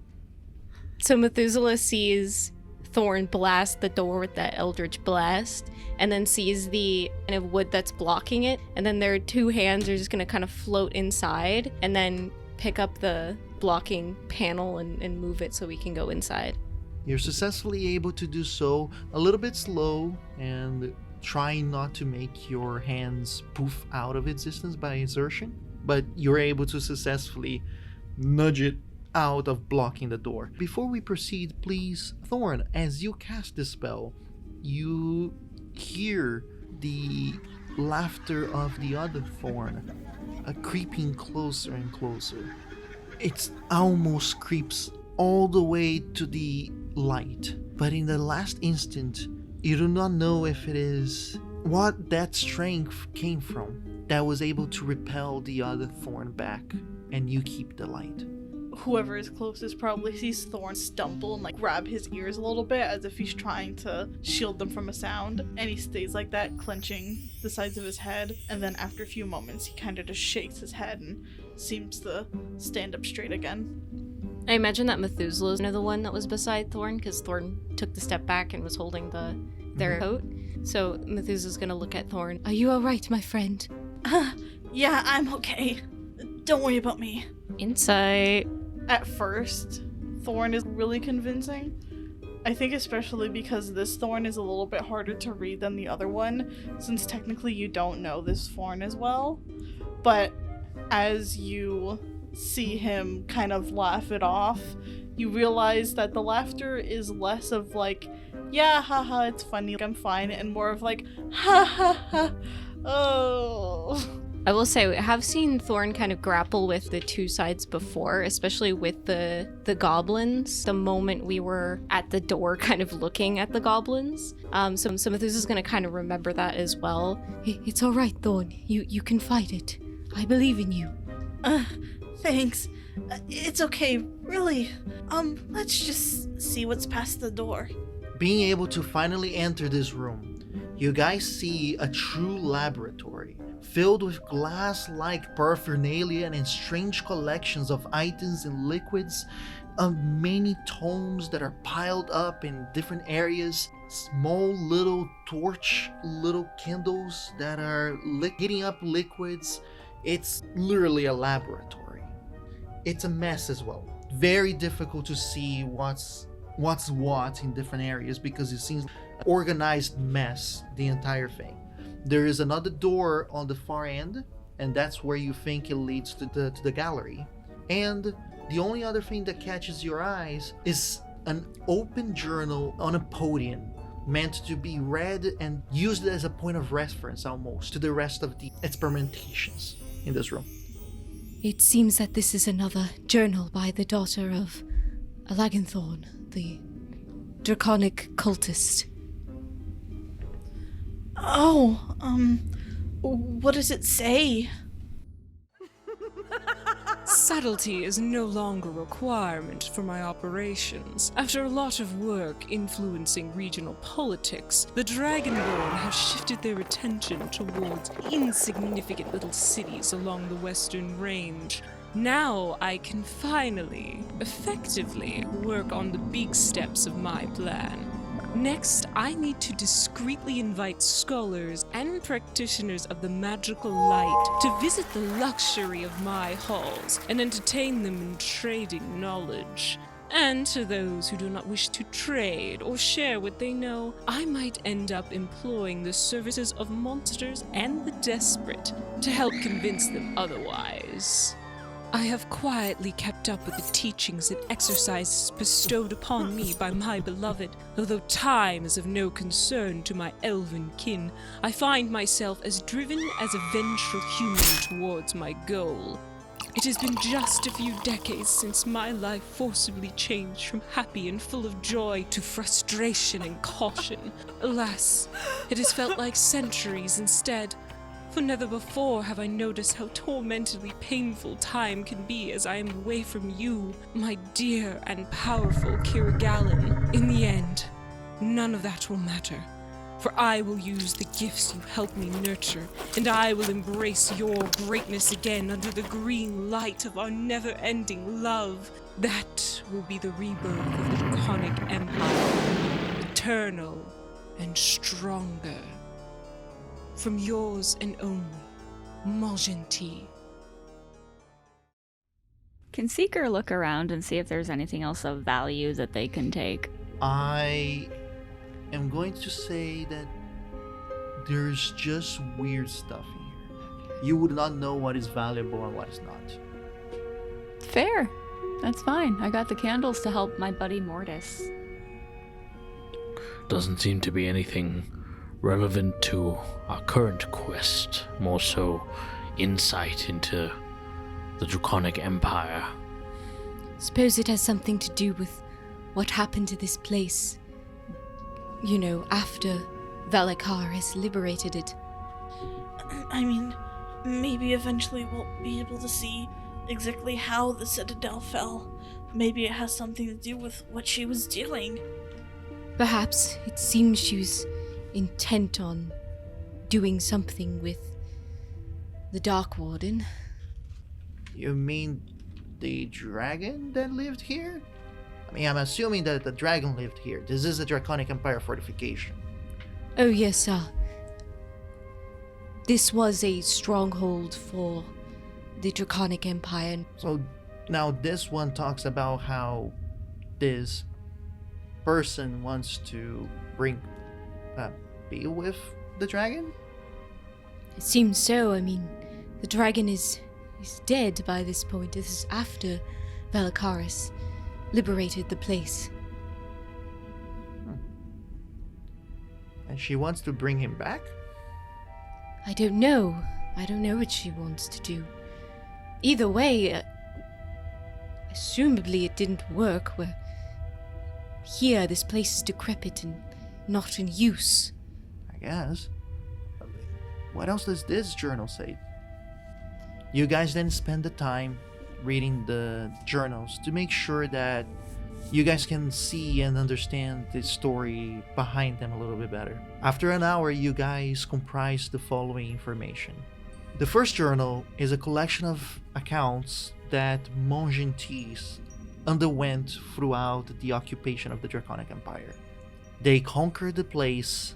So Methuselah sees Thorn blast the door with that Eldritch Blast, and then sees the kind of wood that's blocking it, and then their two hands are just going to kind of float inside and then pick up the blocking panel and move it so we can go inside. You're successfully able to do so, a little bit slow and trying not to make your hands poof out of existence by exertion, but you're able to successfully nudge it out of blocking the door. Before we proceed, please, Thorn, as you cast this spell, you hear the laughter of the other Thorn creeping closer and closer. It almost creeps all the way to the light, but in the last instant, you do not know if it is what that strength came from that was able to repel the other Thorn back, and you keep the light. Whoever is closest probably sees Thorn stumble and like grab his ears a little bit as if he's trying to shield them from a sound, and he stays like that, clenching the sides of his head, and then after a few moments he kind of just shakes his head and seems to stand up straight again. I imagine that Methuselah is the one that was beside Thorn, because Thorn took the step back and was holding their coat. So Methuselah's gonna look at Thorn. Are you alright, my friend? Yeah, I'm okay. Don't worry about me. Insight. At first, Thorn is really convincing. I think especially because this Thorn is a little bit harder to read than the other one, since technically you don't know this Thorn as well. But as you see him kind of laugh it off, you realize that the laughter is less of like, yeah, haha, it's funny, I'm fine, and more of like, ha ha ha, oh. I will say, I have seen Thorn kind of grapple with the two sides before, especially with the goblins, the moment we were at the door kind of looking at the goblins. So Methuselah's going to kind of remember that as well. It's alright, Thorn. You can fight it. I believe in you. Thanks. It's okay, really. Let's just see what's past the door. Being able to finally enter this room, You guys see a true laboratory filled with glass-like paraphernalia and strange collections of items and liquids, of many tomes that are piled up in different areas, small little little candles that are heating up liquids. It's literally a laboratory. It's a mess as well. Very difficult to see what's what in different areas because it seems organized mess, the entire thing. There is another door on the far end, and that's where you think it leads to the gallery. And the only other thing that catches your eyes is an open journal on a podium, meant to be read and used as a point of reference almost to the rest of the experimentations in this room. It seems that this is another journal by the daughter of Alaganthorn, the draconic cultist. Oh, what does it say? Subtlety is no longer a requirement for my operations. After a lot of work influencing regional politics, the Dragonborn have shifted their attention towards insignificant little cities along the western range. Now I can finally, effectively, work on the big steps of my plan. Next, I need to discreetly invite scholars and practitioners of the magical light to visit the luxury of my halls and entertain them in trading knowledge. And to those who do not wish to trade or share what they know, I might end up employing the services of monsters and the desperate to help convince them otherwise. I have quietly kept up with the teachings and exercises bestowed upon me by my beloved. Although time is of no concern to my elven kin, I find myself as driven as a vengeful human towards my goal. It has been just a few decades since my life forcibly changed from happy and full of joy to frustration and caution. Alas, it has felt like centuries instead. For never before have I noticed how tormentedly painful time can be as I am away from you, my dear and powerful Kirigalin. In the end, none of that will matter, for I will use the gifts you helped me nurture, and I will embrace your greatness again under the green light of our never-ending love. That will be the rebirth of the Draconic Empire, eternal and stronger. From yours and only, Magenty. Can Seeker look around and see if there's anything else of value that they can take? I am going to say that there's just weird stuff in here. You would not know what is valuable and what is not. Fair. That's fine. I got the candles to help my buddy Mortis. Doesn't seem to be anything relevant to our current quest, more so insight into the Draconic Empire. Suppose it has something to do with what happened to this place, you know, after Valakar has liberated it. I mean, maybe eventually we'll be able to see exactly how the Citadel fell. Maybe it has something to do with what she was doing. Perhaps. It seems she was intent on doing something with the Dark Warden. You mean the dragon that lived here? I mean, I'm assuming that the dragon lived here. This is a Draconic Empire fortification. Oh yes, this was a stronghold for the Draconic Empire. So now this one talks about how this person wants to be with the dragon? It seems so. I mean, the dragon is dead by this point. This is after Valakaris liberated the place. And she wants to bring him back? I don't know. I don't know what she wants to do. Either way, assumably it didn't work. We're here, this place is decrepit and not in use. I guess. What else does this journal say? You guys then spend the time reading the journals to make sure that you guys can see and understand the story behind them a little bit better. After an hour, you guys comprise the following information. The first journal is a collection of accounts that Mongentis underwent throughout the occupation of the Draconic Empire. They conquered the place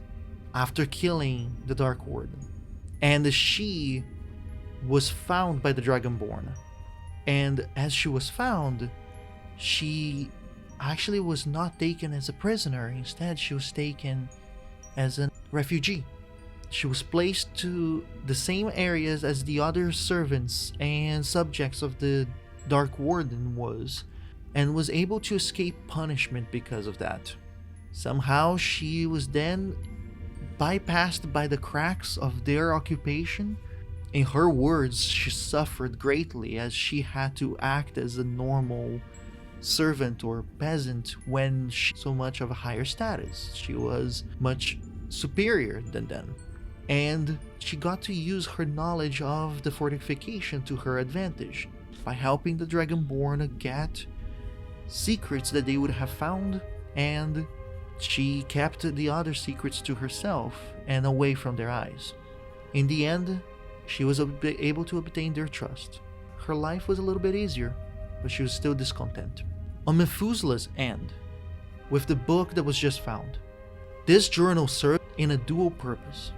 after killing the Dark Warden, and she was found by the Dragonborn. And as she was found, she actually was not taken as a prisoner. Instead, she was taken as a refugee. She was placed to the same areas as the other servants and subjects of the Dark Warden was, and was able to escape punishment because of that. Somehow she was then bypassed by the cracks of their occupation. In her words, she suffered greatly as she had to act as a normal servant or peasant when she so much of a higher status. She was much superior than them. And she got to use her knowledge of the fortification to her advantage by helping the Dragonborn get secrets that they would have found, and she kept the other secrets to herself and away from their eyes. In the end, she was able to obtain their trust. Her life was a little bit easier, but she was still discontent. On Methuselah's end, with the book that was just found, this journal served in a dual purpose,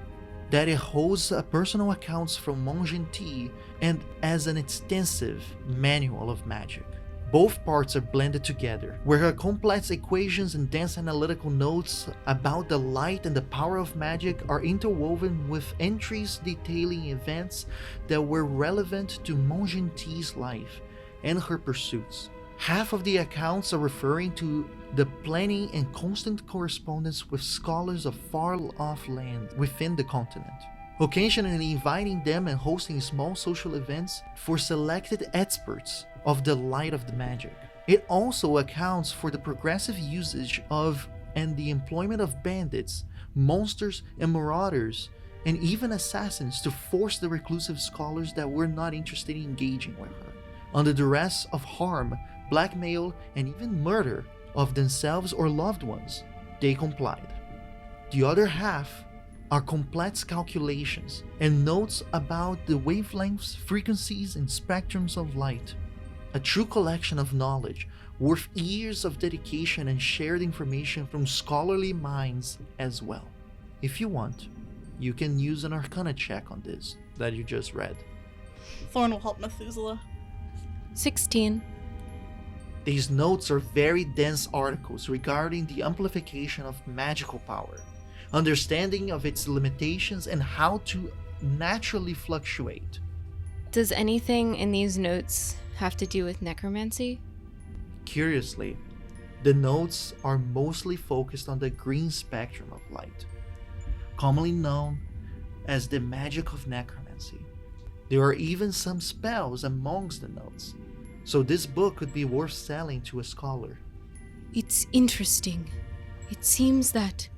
that it holds personal accounts from Mongentis and as an extensive manual of magic. Both parts are blended together, where her complex equations and dense analytical notes about the light and the power of magic are interwoven with entries detailing events that were relevant to Mongentis' life and her pursuits. Half of the accounts are referring to the planning and constant correspondence with scholars of far-off land within the continent, occasionally inviting them and hosting small social events for selected experts of the light of the magic. It also accounts for the progressive usage of and the employment of bandits, monsters, and marauders, and even assassins to force the reclusive scholars that were not interested in engaging with her. Under duress of harm, blackmail, and even murder of themselves or loved ones, they complied. The other half are complex calculations and notes about the wavelengths, frequencies, and spectrums of light. A true collection of knowledge worth years of dedication and shared information from scholarly minds as well. If you want, you can use an Arcana check on this that you just read. Thorn will help Methuselah. 16. These notes are very dense articles regarding the amplification of magical power, understanding of its limitations, and how to naturally fluctuate. Does anything in these notes have to do with necromancy? Curiously, the notes are mostly focused on the green spectrum of light, commonly known as the magic of necromancy. There are even some spells amongst the notes, so this book could be worth selling to a scholar. It's interesting. It seems that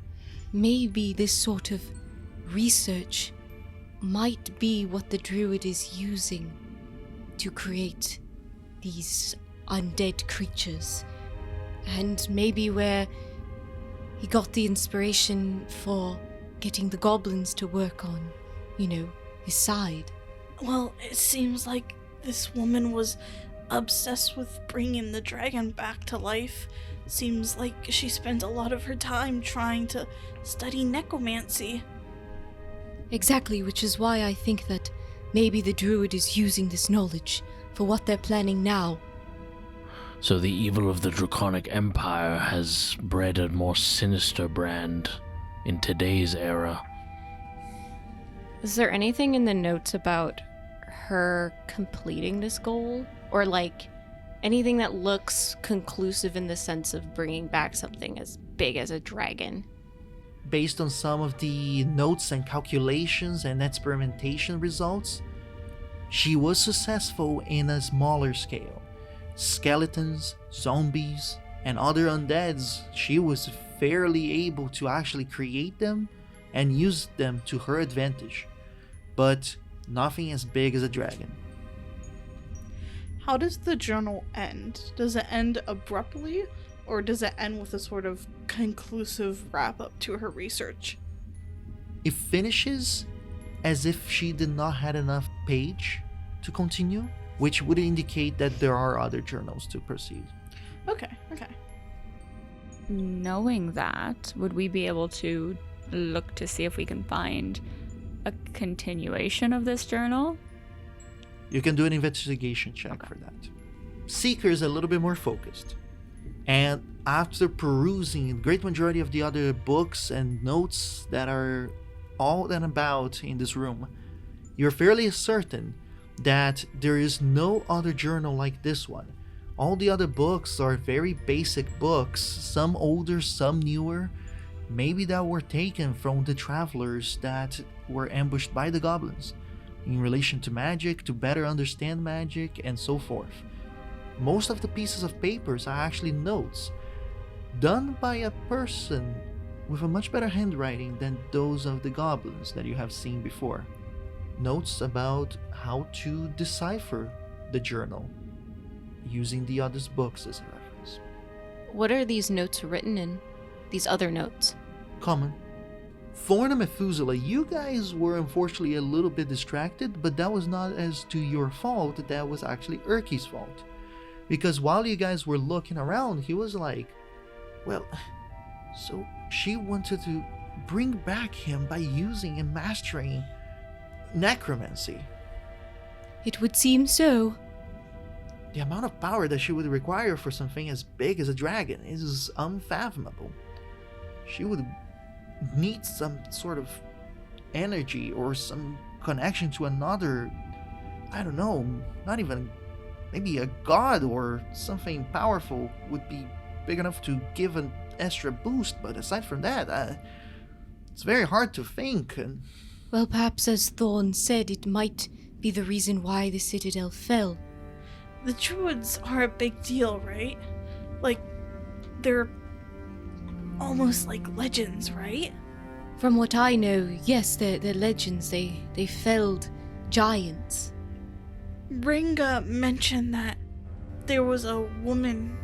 maybe this sort of research might be what the druid is using to create these undead creatures, and maybe where he got the inspiration for getting the goblins to work on, his side. Well, it seems like this woman was obsessed with bringing the dragon back to life. Seems like she spent a lot of her time trying to study necromancy. Exactly, which is why I think that maybe the druid is using this knowledge for what they're planning now. So the evil of the Draconic Empire has bred a more sinister brand in today's era. Is there anything in the notes about her completing this goal? Or anything that looks conclusive in the sense of bringing back something as big as a dragon? Based on some of the notes and calculations and experimentation results, she was successful in a smaller scale. Skeletons, zombies, and other undeads, she was fairly able to actually create them and use them to her advantage, but nothing as big as a dragon. How does the journal end? Does it end abruptly, or does it end with a sort of conclusive wrap-up to her research? It finishes as if she did not have enough page to continue, which would indicate that there are other journals to proceed. Okay. Knowing that, would we be able to look to see if we can find a continuation of this journal? You can do an investigation check for that. Seeker is a little bit more focused. And after perusing a great majority of the other books and notes that are all and about in this room, you're fairly certain that there is no other journal like this one. All the other books are very basic books, some older, some newer, maybe that were taken from the travelers that were ambushed by the goblins in relation to magic, to better understand magic, and so forth. Most of the pieces of papers are actually notes done by a person with a much better handwriting than those of the goblins that you have seen before. Notes about how to decipher the journal using the other's books as a reference. What are these notes written in? These other notes? Common. Thorn and Methuselah, you guys were unfortunately a little bit distracted, but that was not as to your fault, that was actually Urki's fault. Because while you guys were looking around, he was like, well, so she wanted to bring back him by using and mastering necromancy. It would seem so. The amount of power that she would require for something as big as a dragon is unfathomable. She would need some sort of energy or some connection to another, I don't know, not even, maybe a god or something powerful would be big enough to give an extra boost, but aside from that, it's very hard to think. Well, perhaps as Thorn said, it might be the reason why the Citadel fell. The druids are a big deal, right? Like, they're almost like legends, right? From what I know, yes, they're legends. They felled giants. Ringa mentioned that there was a woman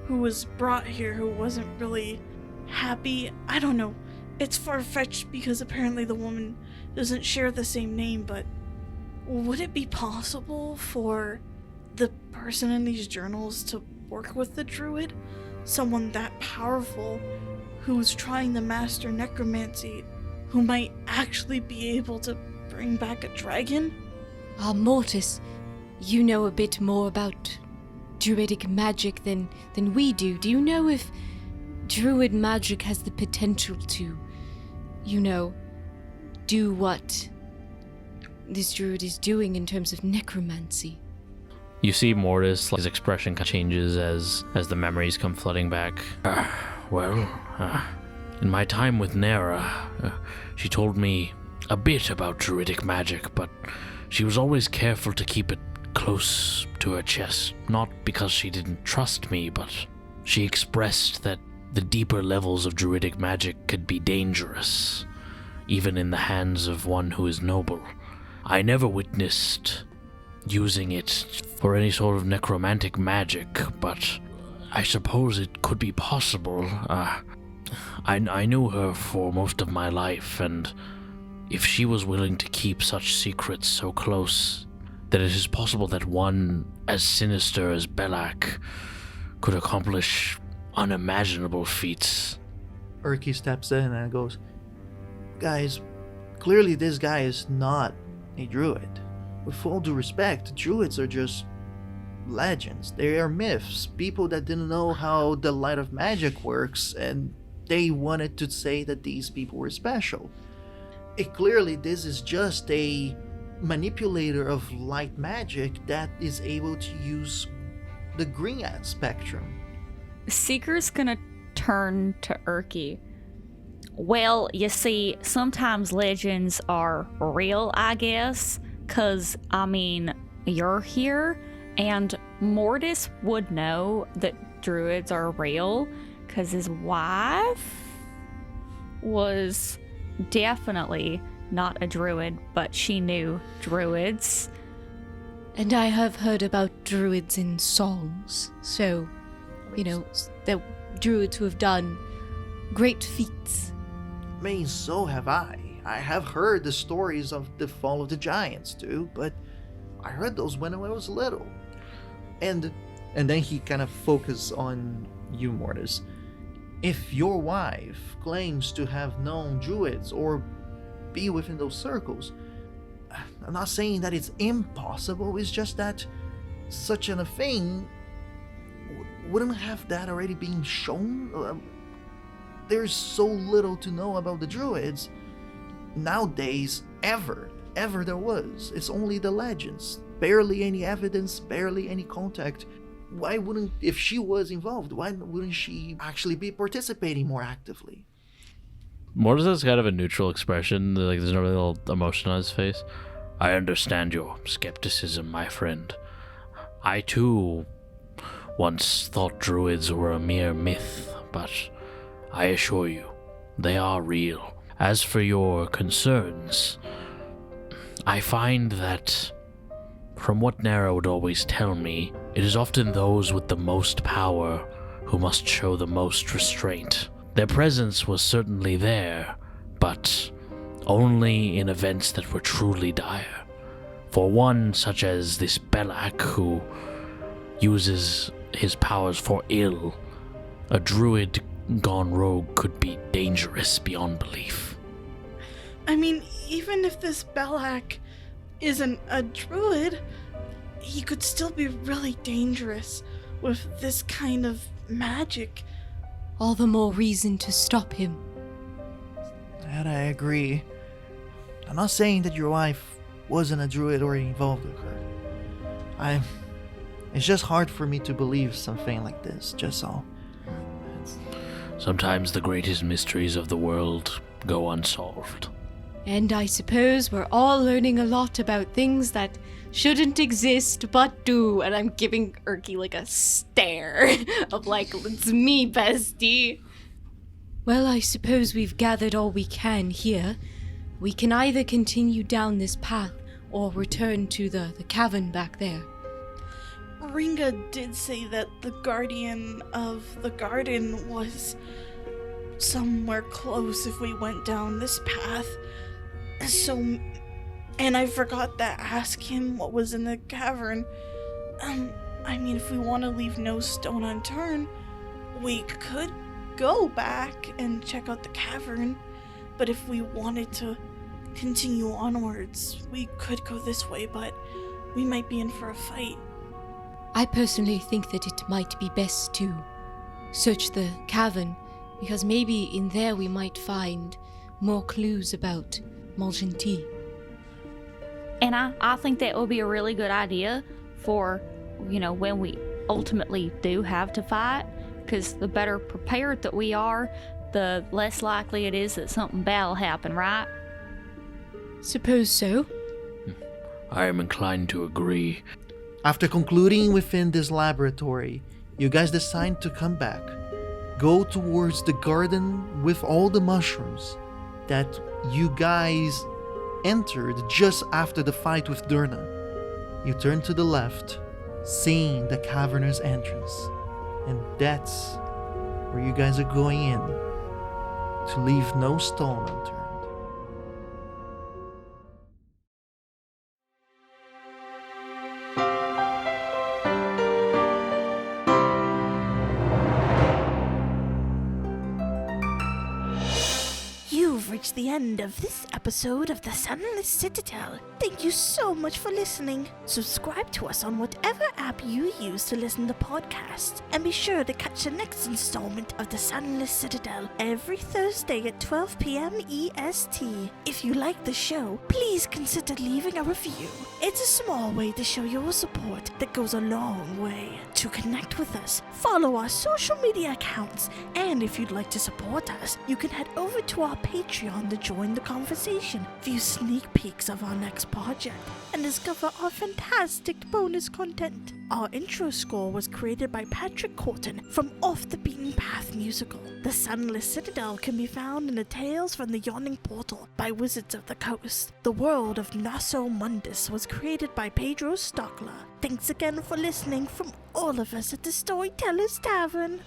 who was brought here who wasn't really happy. I don't know. It's far-fetched because apparently the woman doesn't share the same name, but would it be possible for the person in these journals to work with the druid? Someone that powerful who's trying to master necromancy, who might actually be able to bring back a dragon? Mortis, you know a bit more about druidic magic than we do. Do you know if druid magic has the potential to, do what this druid is doing in terms of necromancy? You see Mortis, his expression changes as the memories come flooding back. In my time with Nera, she told me a bit about druidic magic, but she was always careful to keep it close to her chest. Not because she didn't trust me, but she expressed that the deeper levels of druidic magic could be dangerous, even in the hands of one who is noble. I never witnessed using it for any sort of necromantic magic, but I suppose it could be possible. I knew her for most of my life, and if she was willing to keep such secrets so close, that it is possible that one as sinister as Belak could accomplish unimaginable feats. Urki steps in and goes, guys, clearly this guy is not a druid. With full due respect, druids are just legends. They are myths. People that didn't know how the light of magic works, and they wanted to say that these people were special. Clearly, this is just a manipulator of light magic that is able to use the green spectrum. Seeker's gonna turn to Urki. Well, you see, sometimes legends are real, I guess, 'cause, you're here, and Mortis would know that druids are real, 'cause his wife was definitely not a druid, but she knew druids. And I have heard about druids in songs, so, that druids who have done great feats. I mean, so have I. I have heard the stories of the fall of the giants too, but I heard those when I was little. And then he kind of focused on you, Mortis. If your wife claims to have known druids or be within those circles, I'm not saying that it's impossible, it's just that such a thing wouldn't have that already been shown? There's so little to know about the druids nowadays, ever there was. It's only the legends. Barely any evidence, barely any contact. Why wouldn't, if she was involved, why wouldn't she actually be participating more actively? Mortis has kind of a neutral expression, like there's no real emotion on his face. I understand your skepticism, my friend. I too once thought druids were a mere myth, but I assure you, they are real. As for your concerns, I find that, from what Nara would always tell me, it is often those with the most power who must show the most restraint. Their presence was certainly there, but only in events that were truly dire. For one such as this Belak, who uses his powers for ill, a druid gone rogue could be dangerous beyond belief. I mean, even if this Belak isn't a druid, he could still be really dangerous with this kind of magic. All the more reason to stop him. That I agree. I'm not saying that your wife wasn't a druid or involved with her. It's just hard for me to believe something like this, just all. Sometimes the greatest mysteries of the world go unsolved. And I suppose we're all learning a lot about things that shouldn't exist but do. And I'm giving Erky like a stare of like, it's me, bestie. Well, I suppose we've gathered all we can here. We can either continue down this path or return to the cavern back there. Ringa did say that the guardian of the garden was somewhere close if we went down this path. So, and I forgot to ask him what was in the cavern. I mean, if we want to leave no stone unturned, we could go back and check out the cavern. But if we wanted to continue onwards, we could go this way, but we might be in for a fight. I personally think that it might be best to search the cavern, because maybe in there we might find more clues about Mulgenty. And I think that would be a really good idea for, when we ultimately do have to fight, because the better prepared that we are, the less likely it is that something bad will happen, right? Suppose so. I am inclined to agree. After concluding within this laboratory, you guys decide to come back. Go towards the garden with all the mushrooms that you guys entered just after the fight with Durna. You turn to the left, seeing the cavernous entrance. And that's where you guys are going in, to leave no stone unturned. You've reached the end of this episode of the Sunless Citadel. Thank you so much for listening. Subscribe to us on whatever app you use to listen to podcasts, and be sure to catch the next installment of the Sunless Citadel every Thursday at 12 p.m. EST. If you like the show, please consider leaving a review. It's a small way to show your support that goes a long way. To connect with us, follow our social media accounts, and if you'd like to support us, you can head over to our Patreon to join the conversation, view sneak peeks of our next project, and discover our fantastic bonus content. Our intro score was created by Patrick Corton from Off the Beaten Path musical. The Sunless Citadel can be found in the Tales from the Yawning Portal by Wizards of the Coast. The world of Nosso Mondus was created by Pedro Stockler. Thanks again for listening from all of us at the Storyteller's Tavern.